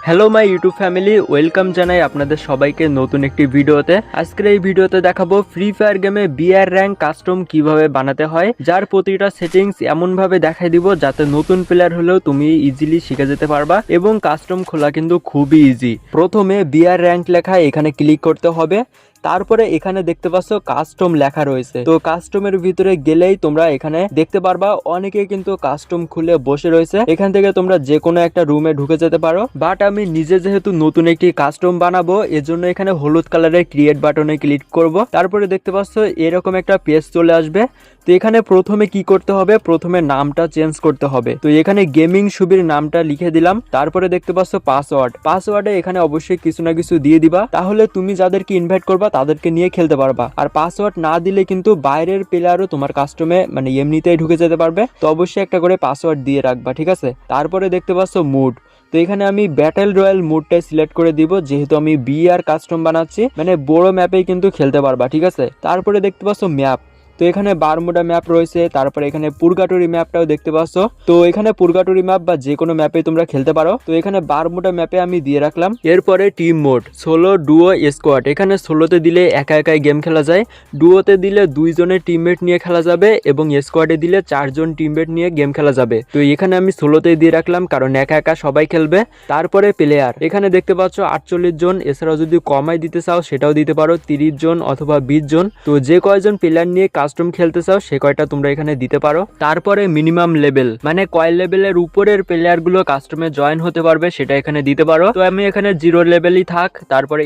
Hello my YouTube family, welcome জানাই আপনাদের সবাইকে নতুন একটি ভিডিওতে। আজকের এই ভিডিওতে দেখাবো ফ্রি ফায়ার গেমে বিআর র্যাঙ্ক কাস্টম কিভাবে বানাতে হয়, যার প্রতিটা সেটিংস এমনভাবে দেখাই দিব যাতে নতুন প্লেয়ার হলেও তুমি ইজিলি শিখে যেতে পারবা এবং কাস্টম খোলা কিন্তু খুবই ইজি। প্রথমে বিআর র্যাঙ্ক লেখা এখানে ক্লিক করতে হবে। তারপরে এখানে দেখতে পাচ্ছ কাস্টম লেখা রয়েছে, তো কাস্টমের ভিতরে গেলেই তোমরা এখানে দেখতে পারবা অনেকে কিন্তু কাস্টম খুলে বসে রয়েছে। এখান থেকে তোমরা যে কোনো একটা রুমে ঢুকে যেতে পারো, বাট আমি নিজে যেহেতু নতুন একটি কাস্টম বানাবো এজন্য এখানে হলুদ কালারের ক্রিয়েট বাটনে ক্লিক করব। তারপরে দেখতে পাচ্ছ এরকম একটা পেজ চলে আসবে। তো এখানে প্রথমে কি করতে হবে, প্রথমে নামটা চেঞ্জ করতে হবে। তো এখানে গেমিং সুবির নামটা লিখে দিলাম। তারপরে দেখতে পাচ্ছ পাসওয়ার্ডে এখানে অবশ্যই কিছু না কিছু দিয়ে দিবা, তাহলে তুমি যাদেরকে ইনভাইট করবা তাদেরকে নিয়ে খেলতে পারবা। আর পাসওয়ার্ড না দিলে কিন্তু বাইরের প্লেয়ারও তোমার কাস্টমে মানে এমনিতেই ঢুকে যেতে পারবে। তো অবশ্যই একটা করে পাসওয়ার্ড দিয়ে রাখবা, ঠিক আছে। তারপরে দেখতে পাচ্ছ মুড, তো এখানে আমি ব্যাটেল রয়্যাল মুডটাই সিলেক্ট করে দিব, যেহেতু আমি বিআর কাস্টম বানাচ্ছি, মানে বড় ম্যাপেই কিন্তু খেলতে পারবা, ঠিক আছে। তারপরে দেখতে পাচ্ছ ম্যাপ, তো এখানে বারমুডা ম্যাপ রয়েছে, তারপরে এখানে পুরগাটরি ম্যাপটাও দেখতে পাচ্ছ। তো এখানে পুরগাটরি ম্যাপ বা যে কোনো ম্যাপে তোমরা খেলতে পারো। তো এখানে বারমুডা ম্যাপে আমি দিয়ে রাখলাম। এরপরে team mode, solo, duo, squad. এখানে সোলোতে দিলে একা একাই গেম খেলা যায়, ডুওতে দিলে দুইজনের টিমমেট নিয়ে খেলা যাবে এবং স্কোয়াডে দিলে 4 জন টিমমেট নিয়ে গেম খেলা যাবে। তো এখানে আমি সোলোতে দিয়ে রাখলাম কারণ একা একা সবাই খেলবে। তারপরে প্লেয়ার, এখানে দেখতে পাচ্ছ 48 জন। এছাড়াও যদি কমাই দিতে চাও সেটাও দিতে পারো, 30 জন অথবা 20 জন। তো যে কয়জন প্লেয়ার নিয়ে কাস্টম খেলতে চাও সে কয়টা তোমরা এখানে দিতে পারো। তারপরে মিনিমাম লেভেল, মানে কয় লেভেলের উপরের প্লেয়ার গুলো কাস্টমে জয়েন হতে পারবে সেটা এখানে দিতে পারো। তো আমি এখানে 0 লেভেলই থাক। তারপরে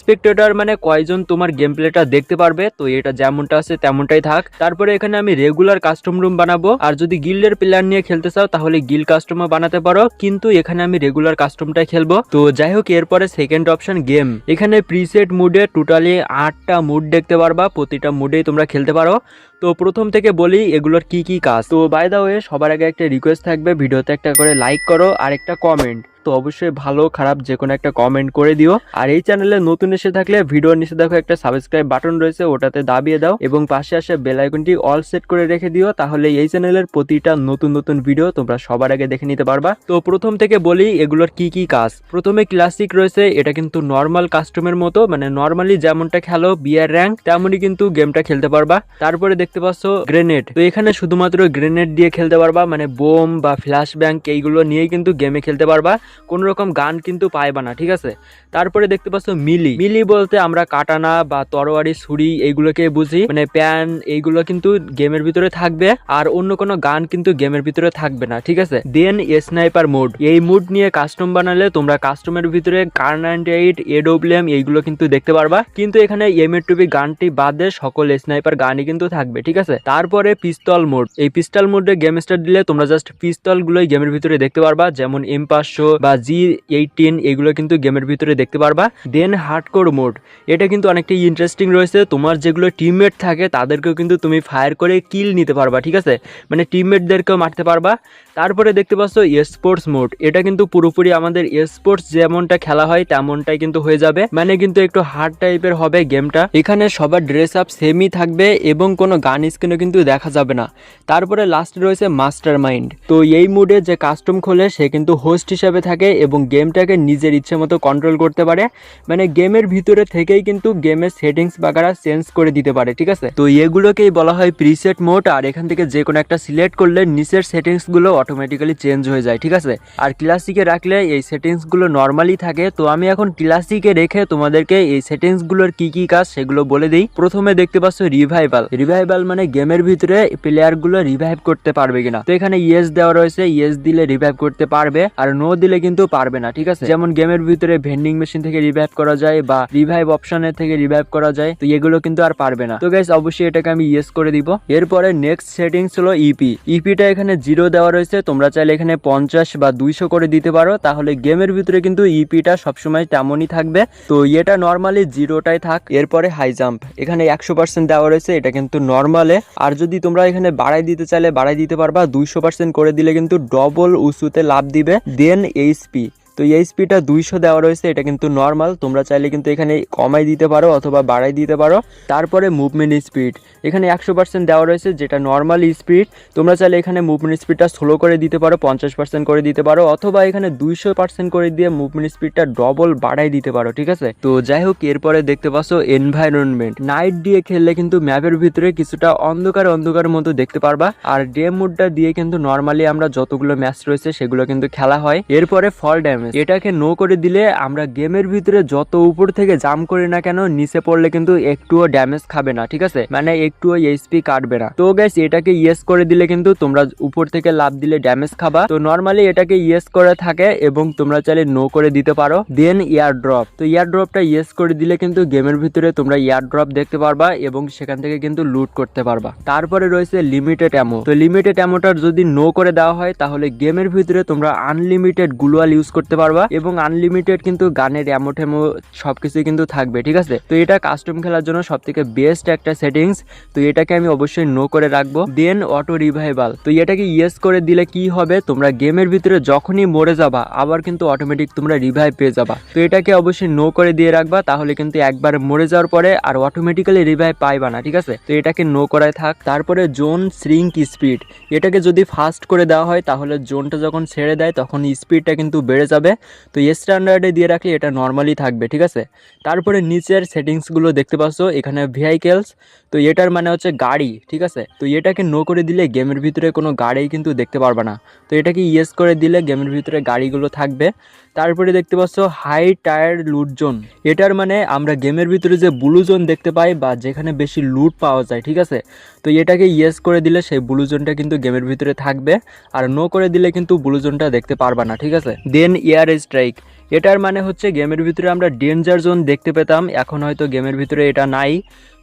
স্পেক্টেটর মানে কয়জন তোমার গেম প্লেটা দেখতে পারবে, তো এটা যেমনটা আছে তেমনটাই থাক। তারপরে এখানে আমি রেগুলার কাস্টম রুম বানাবো, আর যদি গিল্ডের প্লেয়ার নিয়ে খেলতে চাও তাহলে গিল্ড কাস্টমও বানাতে পারো, কিন্তু এখানে আমি রেগুলার কাস্টমটাই খেলবো। তো যাই হোক, এরপরে সেকেন্ড অপশন গেম। এখানে প্রিসেট মুডে টোটালি 8টা মুড দেখতে পারবা, প্রতিটা মুডেই তোমরা খেলতে পারো। তো প্রথম থেকে বলি এগুলোর কি কি কাজ। তো বাই দা ওয়ে, সবার আগে একটা রিকোয়েস্ট থাকবে, ভিডিওতে একটা করে লাইক করো আর একটা কমেন্ট। তো অবশ্যই ভালো খারাপ যে কোনো একটা কমেন্ট করে দিও। আর এই চ্যানেলে নতুন এসে থাকলে ভিডিওর নিচে দেখো একটা সাবস্ক্রাইব বাটন রয়েছে, ওটাতে দাবিয়ে দাও এবং পাশে আসে বেল আইকনটি অল সেট করে রেখে দিও, তাহলে এই চ্যানেলের প্রতিটা নতুন নতুন ভিডিও তোমরা সবার আগে দেখে নিতে পারবা। তো প্রথম থেকে বলি এগুলোর কি কি কাজ। প্রথমে ক্লাসিক রয়েছে, এটা কিন্তু নর্মাল কাস্টমের মতো, মানে নর্মালি যেমনটা খেলো বিআর র্যাঙ্ক তেমনই কিন্তু গেমটা খেলতে পারবা। তারপরে দেখতে পাচ্ছ গ্রেনেড, তো এখানে শুধুমাত্র গ্রেনেড দিয়ে খেলতে পারবা, মানে বোম বা ফ্ল্যাশ ব্যাংক এইগুলো নিয়েই কিন্তু গেমে খেলতে পারবা, কোন রকম গান কিন্তু পাইবা না, ঠিক আছে। তারপরে দেখতে পাচ্ছ মিলি বলতে আমরা কাটানা বা তরোয়ারি ছুরি এইগুলোকে বুঝি, মানে প্যান এইগুলো কিন্তু গেমের ভিতরে থাকবে, আর অন্য কোনো গান কিন্তু গেমের ভিতরে থাকবে না, ঠিক আছে। দেন স্নাইপার মোড, এই মোড নিয়ে কাস্টম বানালে তোমরা কাস্টমের ভিতরে কার98, AWM এইগুলো কিন্তু দেখতে পারবা, কিন্তু এখানে এমএ2বি গানটি বাদে সকল স্নাইপার গানই কিন্তু থাকবে, ঠিক আছে। তারপরে পিস্তল মোড, এই পিস্তল মোডে গেম স্টার্ট দিলে তোমরা জাস্ট পিস্তল গুলোই গেমের ভিতরে দেখতে পারবা, যেমন M500 বা G18 এগুলো কিন্তু গেমের ভিতরে দেখতে পারবা। দেন হার্ডকোর মোড, এটা কিন্তু অনেকটা ইন্টারেস্টিং রয়েছে, তোমার যেগুলো টিমমেট থাকে তাদেরকেও কিন্তু তুমি ফায়ার করে কিল নিতে পারবা, ঠিক আছে, মানে টিমমেটদেরকেও মারতে পারবা। তারপরে দেখতে পাচ্ছ স্পোর্টস মোড, এটা কিন্তু পুরোপুরি আমাদের স্পোর্টস যেমনটা খেলা হয় তেমনটাই কিন্তু হয়ে যাবে, মানে কিন্তু একটু হার্ড টাইপের হবে গেমটা। এখানে সবার ড্রেস আপ সেমই থাকবে এবং কোনো গান স্ক্রিনও কিন্তু দেখা যাবে না। তারপরে লাস্টে রয়েছে মাস্টার মাইন্ড, তো এই মুডে যে কাস্টম খোলে সে কিন্তু হোস্ট হিসেবে থাকে এবং গেমটাকে নিজের ইচ্ছে মতো কন্ট্রোল করতে পারে, মানে গেমের ভিতরে থেকেই কিন্তু গেমের সেটিংস বাগারা চেঞ্জ করে দিতে পারে, ঠিক আছে। তো এগুলোকেই বলা হয় প্রিসেট মোড, আর এখান থেকে যে কোনো একটা সিলেক্ট করলে নিচের সেটিংস গুলো অটোমেটিক্যালি চেঞ্জ হয়ে যায়, ঠিক আছে। আর ক্লাসিকে রাখলে এই সেটিংস গুলো নর্মালি থাকে। তো আমি এখন ক্লাসিকে রেখে তোমাদেরকে এই সেটিংস গুলোর কি কি কাজ সেগুলো বলে দিই। প্রথমে দেখতে পাচ্ছ রিভাইভাল, মানে গেমের ভিতরে প্লেয়ার গুলো রিভাইভ করতে পারবে কিনা। তো এখানে ইয়েস দেওয়া রয়েছে, ইয়েস দিলে রিভাইভ করতে পারবে, আর নো দিলে কিন্তু পারবে না, ঠিক আছে। যেমন গেমের ভিতরে ভেন্ডিং মেশিন থেকে রিভাইভ করা যায় বা রিভাইভ অপশনের থেকে রিভাইভ করা যায়, তো এগুলো কিন্তু আর পারবে না। তো গাইস অবশ্যই এটাকে আমি ইয়েস করে দিব। এরপরে নেক্সট সেটিংস হলো ইপিটা এখানে 0 দেওয়া রয়েছে, তোমরা চাইলে এখানে 50 বা 200 করে দিতে পারো, তাহলে গেমের ভিতরে কিন্তু ইপিটা সবসময় তেমনই থাকবে। তো এটা নর্মালি 0টাই থাক। এরপরে হাই জাম্প, এখানে 100% দেওয়া রয়েছে, এটা কিন্তু নর্মালে, আর যদি তোমরা এখানে বাড়াই দিতে চাইলে বাড়াই দিতে পারবা, 200% করে দিলে কিন্তু ডবল উঁচুতে লাভ দিবে। দেন এইচপি, তো এইচপিটা 200 দেওয়া রয়েছে, এটা কিন্তু নর্মাল, তোমরা চাইলে কিন্তু এখানে কমাই দিতে পারো অথবা বাড়াই দিতে পারো। তারপরে মুভমেন্ট স্পিড এখানে 100% দেওয়া রয়েছে, যেটা নর্মাল স্পিড। তোমরা চাইলে এখানে মুভমেন্ট স্পিডটা স্লো করে দিতে পারো, 50% করে দিতে পারো, অথবা এখানে 200% করে দিয়ে মুভমেন্ট স্পিডটা ডবল বাড়াই দিতে পারো, ঠিক আছে। তো যাই হোক, এরপরে দেখতে পাচ্ছ এনভায়রনমেন্ট। নাইট দিয়ে খেললে কিন্তু ম্যাপের ভিতরে কিছুটা অন্ধকার অন্ধকার মতো দেখতে পারবা, আর ডে মোডটা দিয়ে কিন্তু নর্মালি আমরা যতগুলো ম্যাচ রয়েছে সেগুলো কিন্তু খেলা হয়। এরপরে ফল ড্যামেজ, এটাকে নো করে দিলে আমরা গেমের ভিতরে যত উপর থেকে জাম্প করি না কেন, নিচে পড়লে কিন্তু একটুও ড্যামেজ খাবে না, ঠিক আছে, মানে একটুও এইচপি কাটবে না। তো গাইস এটাকে ইয়েস করে দিলে কিন্তু তোমরা উপর থেকে লাভ দিলে ড্যামেজ খাবা। তো নর্মালি এটাকে ইয়েস করে থাকে এবং তোমরা চাইলে নো করে দিতে পারো। দেন ইয়ার ড্রপ, তো ইয়ার ড্রপটা ইয়েস করে দিলে কিন্তু গেমের ভিতরে তোমরা ইয়ার ড্রপ দেখতে পারবা এবং সেখান থেকে কিন্তু লুট করতে পারবা। তারপরে রয়েছে লিমিটেড অ্যামো। তো লিমিটেড অ্যামোটার যদি নো করে দেওয়া হয় তাহলে গেমের ভিতরে তোমরা আনলিমিটেড গ্লুয়াল ইউজ করতে পারবা এবং আনলিমিটেড কিন্তু গানের অ্যামো ঠ্যামো সবকিছু কিন্তু থাকবে, ঠিক আছে। তো এটা কাস্টম খেলার জন্য সবথেকে বেস্ট একটা সেটিংস, তো এটাকে আমি অবশ্যই নো করে রাখবো। দেন অটো রিভাইভাল, তো এটাকে ইয়েস করে দিলে কি হবে, তোমরা গেমের ভিতরে যখনই মরে যাবা আবার কিন্তু অটোমেটিক তোমরা রিভাইভ পেয়ে যাবা। তো এটাকে অবশ্যই নো করে দিয়ে রাখবা, তাহলে কিন্তু একবার মরে যাওয়ার পরে আর অটোমেটিক্যালি রিভাইভ পাইবা না, ঠিক আছে। তো এটাকে নো করায় থাক। তারপরে জোন শ্রিঙ্ক স্পিড, এটাকে যদি ফাস্ট করে দেওয়া হয় তাহলে জোনটা যখন ছেড়ে দেয় তখন স্পিডটা কিন্তু বেড়ে যাবে। তো স্ট্যান্ডার্ডে দিয়ে রাখলে এটা নর্মালি থাকবে, ঠিক আছে। তারপরে নিচের সেটিংসগুলো দেখতে পাচ্ছ, এখানে ভেহিকেলস, তো এটার মানে হচ্ছে গাড়ি, ঠিক আছে। তো এটাকে নো করে দিলে গেমের ভিতরে কোনো গাড়ি কিন্তু দেখতে পারবে না। তো এটাকে ইয়েস করে দিলে গেমের ভিতরে গাড়িগুলো থাকবে। তারপরে দেখতে পাচ্ছ হাই টায়ার লুট জোন, এটার মানে আমরা গেমের ভিতরে যে ব্লু জোন দেখতে পাই বা যেখানে বেশি লুট পাওয়া যায়, ঠিক আছে। তো এটাকে ইয়েস করে দিলে সেই ব্লু জোনটা কিন্তু গেমের ভিতরে থাকবে, আর নো করে দিলে কিন্তু ব্লু জোনটা দেখতে পারবা না, ঠিক আছে। দেন এয়ার স্ট্রাইক, এটার মানে হচ্ছে গেমের ভিতরে আমরা ডেঞ্জার জোন দেখতে পেতাম, এখন হয়তো গেমের ভিতরে এটা নাই।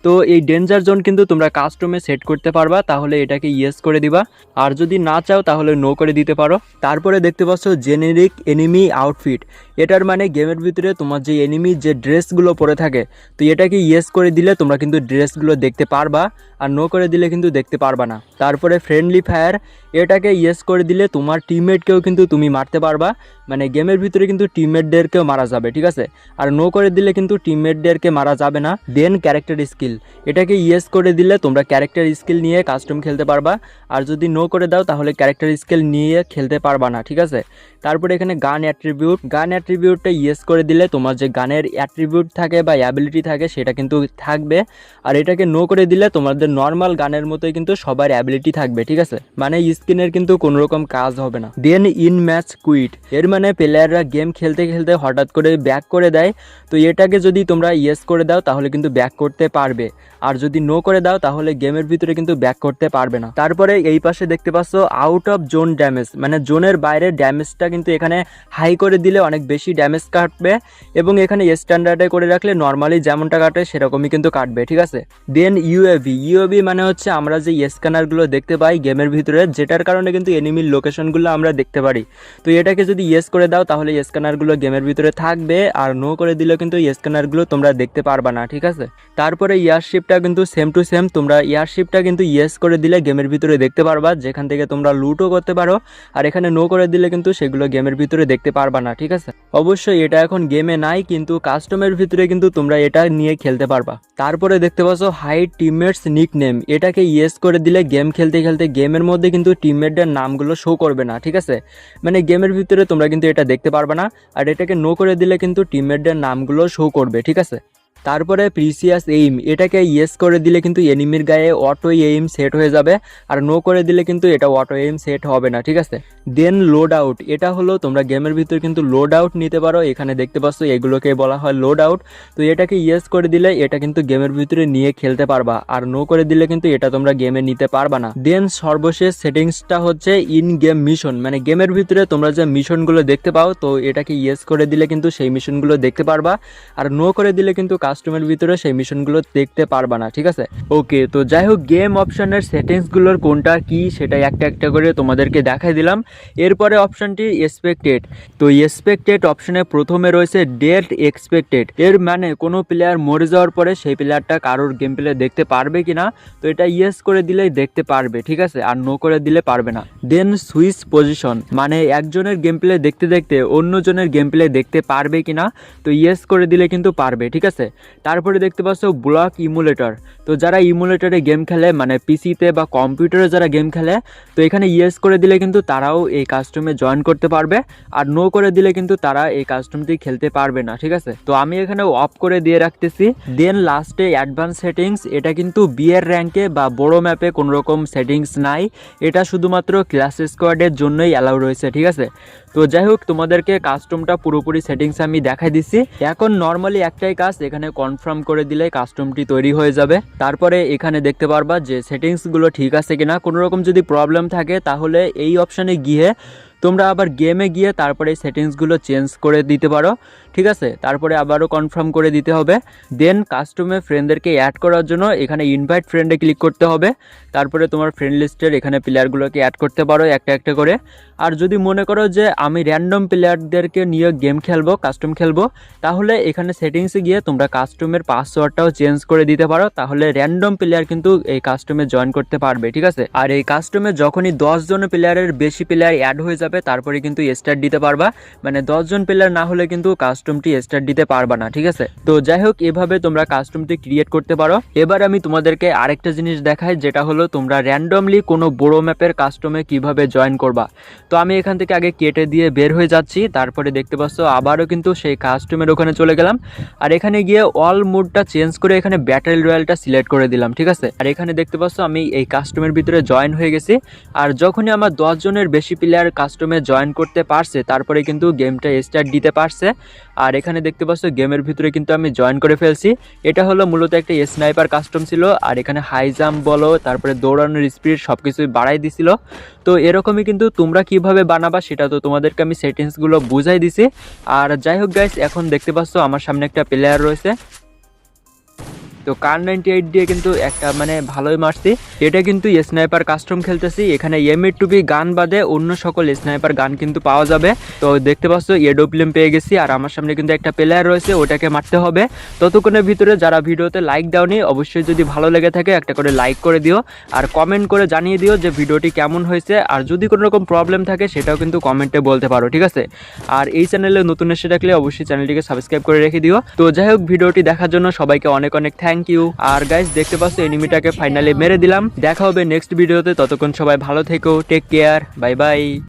তো এই ডেঞ্জার জোন কিন্তু তোমরা কাস্টমে সেট করতে পারবা, তাহলে এটাকে ইয়েস করে দিবা, আর যদি না চাও তাহলে নো করে দিতে পারো। তারপরে দেখতে পাচ্ছ জেনেরিক এনিমি আউটফিট, এটার মানে গেমের ভিতরে তোমার যে এনিমি যে ড্রেসগুলো পরে থাকে, তো এটাকে ইয়েস করে দিলে তোমরা কিন্তু ড্রেসগুলো দেখতে পারবা, আর নো করে দিলে কিন্তু দেখতে পারবা না। তারপরে ফ্রেন্ডলি ফায়ার, এটাকে ইয়েস করে দিলে তোমার টিমমেটকেও কিন্তু তুমি মারতে পারবা, মানে গেমের ভিতরে কিন্তু টিমমেটদেরকেও মারা যাবে, ঠিক আছে। আর নো করে দিলে কিন্তু টিমমেটদেরকে মারা যাবে না। দেন ক্যারেক্টার স্কিল, এটাকে ইয়েস করে দিলে তোমরা ক্যারেক্টার স্কিল নিয়ে কাস্টম খেলতে পারবা, আর যদি নো করে দাও তাহলে ক্যারেক্টার স্কিল নিয়ে খেলতে পারবা না, ঠিক আছে। তারপরে এখানে গান অ্যাট্রিবিউট, গান অ্যাট্রিবিউটটা ইয়েস করে দিলে তোমার যে গানের অ্যাট্রিবিউট থাকে বা অ্যাবিলিটি থাকে সেটা কিন্তু থাকবে, আর এটাকে নো করে দিলে তোমাদের নর্মাল গানের মতোই কিন্তু সবার অ্যাবিলিটি থাকবে, ঠিক আছে, মানে স্কিনের কিন্তু কোনো রকম কাজ হবে না। দেন ইন ম্যাচ কুইট, এর মানে প্লেয়াররা গেম খেলতে খেলতে হঠাৎ করে ব্যাক করে দেয়, তো এটাকে যদি তোমরা ইয়েস করে দাও তাহলে কিন্তু ব্যাক করতে পারবে, আর যদি নো করে দাও তাহলে গেমের ভিতরে কিন্তু ব্যাক করতে পারবে না। তারপরে এই পাশে দেখতে পাচ্ছ আউট অফ জোন ড্যামেজ, মানে জোনের বাইরে ড্যামেজটা কিন্তু এখানে হাই করে দিলে অনেক বেশি ড্যামেজ কাটবে, এবং এখানে স্ট্যান্ডার্ডে করে রাখলে নর্মালি যেমনটা কাটে সেরকমই কিন্তু কাটবে, ঠিক আছে। দেন ইউএভি মানে হচ্ছে আমরা যে স্ক্যানারগুলো দেখতে পাই গেমের ভিতরে, যেটার কারণে কিন্তু এনিমির লোকেশনগুলো আমরা দেখতে পারি। তো এটাকে যদি ইয়েস করে দাও তাহলে স্ক্যানারগুলো গেমের ভিতরে থাকবে, আর নো করে দিলেও কিন্তু স্ক্যানারগুলো তোমরা দেখতে পারবা না, ঠিক আছে। তারপরে এয়ারশিপটা কিন্তু সেম টু সেম, তোমরা এয়ারশিপটা কিন্তু ইয়েস করে দিলে গেমের ভিতরে দেখতে পারবা, যেখান থেকে তোমরা লুটও করতে পারো, আর এখানে নো করে দিলে কিন্তু সেগুলো গেমের ভিতরে দেখতে পারবা না, ঠিক আছে। অবশ্যই এটা এখন গেমে নাই, কিন্তু কাস্টমের ভিতরে কিন্তু তোমরা এটা নিয়ে খেলতে পারবা। তারপরে দেখতে পাচ্ছ হাইড টিমমেটস নিকনেম, এটাকে ইয়েস করে দিলে গেম খেলতে খেলতে গেমের মধ্যে কিন্তু টিমমেটদের নামগুলো শো করবে না, ঠিক আছে, মানে গেমের ভিতরে তোমরা কিন্তু এটা দেখতে পারবে না, আর এটাকে নো করে দিলে কিন্তু টিমমেটদের নামগুলো শো করবে, ঠিক আছে। তারপরে প্রিসিয়াস এইম, এটাকে ইয়েস করে দিলে কিন্তু এনিমির গায়ে অটো এইম সেট হয়ে যাবে, আর নো করে দিলে কিন্তু এটা অটো এইম সেট হবে না, ঠিক আছে। দেন লোড আউট, এটা হলো তোমরা গেমের ভিতরে কিন্তু লোড আউট নিতে পারো, এখানে দেখতে পাচ্ছ এগুলোকে বলা হয় লোড আউট। তো এটাকে ইয়েস করে দিলে এটা কিন্তু গেমের ভিতরে নিয়ে খেলতে পারবা, আর নো করে দিলে কিন্তু এটা তোমরা গেমে নিতে পারবা না। দেন সর্বশেষ সেটিংসটা হচ্ছে ইন গেম মিশন, মানে গেমের ভিতরে তোমরা যে মিশনগুলো দেখতে পাও, তো এটাকে ইয়েস করে দিলে কিন্তু সেই মিশনগুলো দেখতে পারবা, আর নো করে দিলে কিন্তু কাস্টমের ভিতরে সেই মিশনগুলো দেখতে পারবা না, ঠিক আছে। ওকে, তো যাই হোক, গেম অপশনের সেটিংসগুলোর কোনটা কি সেটাই একটা একটা করে তোমাদেরকে দেখাই দিলাম। এরপরে অপশনটি এক্সপেক্টেড। তো এক্সপেক্টেড অপশনে প্রথমে রয়েছে ডেট এক্সপেক্টেড। এর মানে কোনো প্লেয়ার মরে যাওয়ার পরে সেই প্লেয়ারটা কারোর গেম প্লে দেখতে পারবে কিনা। তো এটা ইয়েস করে দিলেই দেখতে পারবে, ঠিক আছে, আর নো করে দিলে পারবে না। দেন সুইচ পজিশন, মানে একজনের গেম প্লে দেখতে দেখতে অন্যজনের গেম প্লে দেখতে পারবে কিনা। তো ইয়েস করে দিলে কিন্তু পারবে, ঠিক আছে। তারপরে দেখতে পাচ্ছ ব্লক ইমুলেটর। তো যারা ইমুলেটরে গেম খেলে, মানে পিসিতে বা কম্পিউটারে যারা গেম খেলে, তো এখানে ইয়েস করে দিলে কিন্তু তারাও এই কাস্টমে জয়েন করতে পারবে, আর নো করে দিলে কিন্তু তারা এই কাস্টমটি খেলতে পারবে না, ঠিক আছে। তো আমি এখানে অফ করে দিয়ে রাখতেছি। দেন লাস্টে অ্যাডভান্স সেটিংস। এটা কিন্তু বিয়ের র্যাঙ্কে বা বড় ম্যাপে কোনো রকম সেটিংস নাই, এটা শুধুমাত্র ক্লাস স্কোয়াডের জন্যই অ্যালাউ রয়েছে, ঠিক আছে। তো যাই হোক, তোমাদেরকে কাস্টমটা পুরোপুরি সেটিংস আমি দেখাই দিচ্ছি। এখন নর্মালি একটাই কাজ, এখানে কনফার্ম করে দিলে কাস্টমটি তৈরি হয়ে যাবে। তারপরে এখানে দেখতে পারবা যে সেটিংসগুলো ঠিক আছে কিনা। কোনো রকম যদি প্রবলেম থাকে তাহলে এই অপশানে গিয়ে তোমরা আবার গেমে গিয়ে তারপরে এই সেটিংসগুলো চেঞ্জ করে দিতে পারো, ঠিক আছে। তারপরে আবারও কনফার্ম করে দিতে হবে। দেন কাস্টমে ফ্রেন্ডদেরকে অ্যাড করার জন্য এখানে ইনভাইট ফ্রেন্ডে ক্লিক করতে হবে। তারপরে তোমার ফ্রেন্ড লিস্টের এখানে প্লেয়ারগুলোকে অ্যাড করতে পারো একটা একটা করে। আর যদি মনে করো যে আমি র্যান্ডম প্লেয়ারদেরকে নিয়ে গেম খেলবো, কাস্টম খেলবো, তাহলে এখানে সেটিংসে গিয়ে তোমরা কাস্টমের পাসওয়ার্ডটাও চেঞ্জ করে দিতে পারো। তাহলে র্যান্ডম প্লেয়ার কিন্তু এই কাস্টমে জয়েন করতে পারবে, ঠিক আছে। আর এই কাস্টমে যখনই 10 জন প্লেয়ারের বেশি প্লেয়ার অ্যাড হয়ে যাবে তারপরে কিন্তু স্টার্ট দিতে পারবা। মানে 10 জন প্লেয়ার না হলে কিন্তু কাস্টমটি স্টার্ট দিতে পারবা না, ঠিক আছে। তো যাই হোক, এভাবে তোমরা কাস্টমটি ক্রিয়েট করতে পারো। এবার আমি তোমাদেরকে আরেকটা জিনিস দেখাই, যেটা হলো তোমরা র্যান্ডমলি কোনো বড় ম্যাপের কাস্টমে কিভাবে জয়েন করবা। তো আমি এখান থেকে আগে কেটে দিয়ে বের হয়ে যাচ্ছি। তারপরে দেখতে পাচ্ছ আবারও কিন্তু সেই কাস্টমের ওখানে চলে গেলাম। আর এখানে গিয়ে অল মোডটা চেঞ্জ করে এখানে ব্যাটেল রয়্যালটা সিলেক্ট করে দিলাম, ঠিক আছে। আর এখানে দেখতে পাচ্ছ আমি এই কাস্টমের ভিতরে জয়েন হয়ে গেছি। আর যখনই আমার 10 জনের বেশি প্লেয়ার কাস্টমে জয়েন করতে পারছে তারপরে কিন্তু গেমটা স্টার্ট দিতে পারছে। আর এখানে দেখতে পাচ্ছ গেমের ভিতরে কিন্তু আমি জয়েন করে ফেলছি। এটা হলো মূলত একটা স্নাইপার কাস্টম ছিল। আর এখানে হাই জাম্প বলো, তারপরে দৌড়ানোর স্পিড সব কিছুই বাড়াই দিছিল। তো এরকমই কিন্তু তোমরা কিভাবে বানাবা সেটা তো তোমাদেরকে আমি সেটিংসগুলো বুঝাই দিছি। আর যাই হোক গাইস, এখন দেখতে পাচ্ছ আমার সামনে একটা প্লেয়ার রয়েছে। তো কার 98 দিয়ে কিন্তু একটা মানে ভালোই মারছি। এটা কিন্তু স্নাইপার কাস্টম খেলতেছি। এখানে M8 গান বাদে অন্য সকল স্নাইপার গান কিন্তু পাওয়া যাবে। তো দেখতে পাচ্ছ এডোপ্লেম পেয়ে গেছি। আর আমার সামনে কিন্তু একটা প্লেয়ার রয়েছে, ওটাকে মারতে হবে। ততক্ষণের ভিতরে যারা ভিডিওতে লাইক দাওনি, অবশ্যই যদি ভালো লেগে থাকে একটা করে লাইক করে দিও, আর কমেন্ট করে জানিয়ে দিও যে ভিডিওটি কেমন হয়েছে। আর যদি কোনো রকম প্রবলেম থাকে সেটাও কিন্তু কমেন্টে বলতে পারো, ঠিক আছে। আর এই চ্যানেলে নতুন এসে থাকলে অবশ্যই চ্যানেলটিকে সাবস্ক্রাইব করে রেখে দিও। তো যাই হোক, ভিডিওটি দেখার জন্য সবাইকে অনেক অনেক থ্যাংক ইউ। আর গাইস, দেখতে পাচ্ছ এনিমিটাকে ফাইনালি মেরে দিলাম। দেখা হবে নেক্সট ভিডিওতে। ততক্ষণ সবাই ভালো থেকো, টেক কেয়ার, বাই বাই।